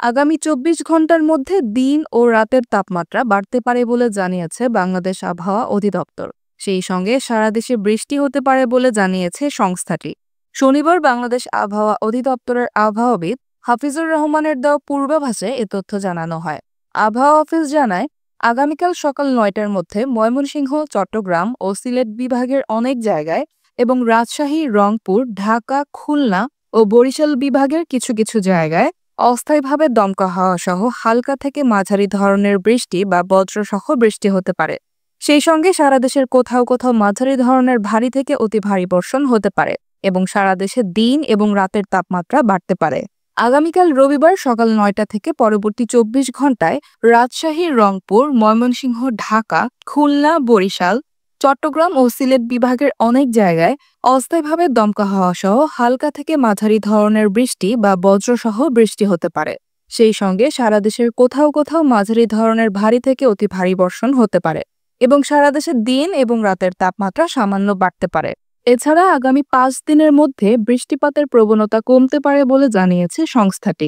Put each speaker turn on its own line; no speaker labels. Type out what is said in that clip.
আগামী ২৪ ঘন্টার মধ্যে দিন ও রাতের তাপমাত্রা বাড়তে পারে বলে জানিয়েছে বাংলাদেশ আবহাওয়া অধিদপ্তর। সেই সঙ্গে সারা দেশে বৃষ্টি হতে পারে বলে জানিয়েছে সংস্থাটি। শনিবার বাংলাদেশ আবহাওয়া অধিদপ্তরের আবহাওয়াবিদ হাফিজুর রহমানের দেওয়া পূর্বাভাসে এ তথ্য জানানো হয়। আবহাওয়া অফিস জানায়, আগামীকাল সকাল ৯টার মধ্যে ময়মনসিংহ, চট্টগ্রাম ও সিলেট বিভাগের অনেক জায়গায় এবং রাজশাহী, রংপুর, ঢাকা, খুলনা ও বরিশাল বিভাগের কিছু কিছু জায়গায় অস্থায়ীভাবে দমকা হাওয়া সহ হালকা থেকে মাঝারি ধরনের বৃষ্টি বা বজ্রসহ বৃষ্টি হতে পারে। সেই সঙ্গে সারা দেশের কোথাও কোথাও মাঝারি ধরনের ভারী থেকে অতি ভারী বর্ষণ হতে পারে এবং সারা দেশে দিন এবং রাতের তাপমাত্রা বাড়তে পারে। আগামীকাল রবিবার সকাল ৯টা থেকে পরবর্তী ২৪ ঘন্টায় রাজশাহী, রংপুর, ময়মনসিংহ, ঢাকা, খুলনা, বরিশাল, চট্টগ্রাম ও সিলেট বিভাগের অনেক জায়গায় অস্থায়ীভাবে দমকা হাওয়া সহ হালকা থেকে মাঝারি ধরনের বৃষ্টি বা বজ্রসহ বৃষ্টি হতে পারে। সেই সঙ্গে সারা দেশের কোথাও কোথাও মাঝারি ধরনের ভারী থেকে অতি ভারী বর্ষণ হতে পারে এবং সারা দেশে দিন এবং রাতের তাপমাত্রা সামান্য বাড়তে পারে। এছাড়া আগামী ৫ দিনের মধ্যে বৃষ্টিপাতের প্রবণতা কমতে পারে বলে জানিয়েছে সংস্থাটি।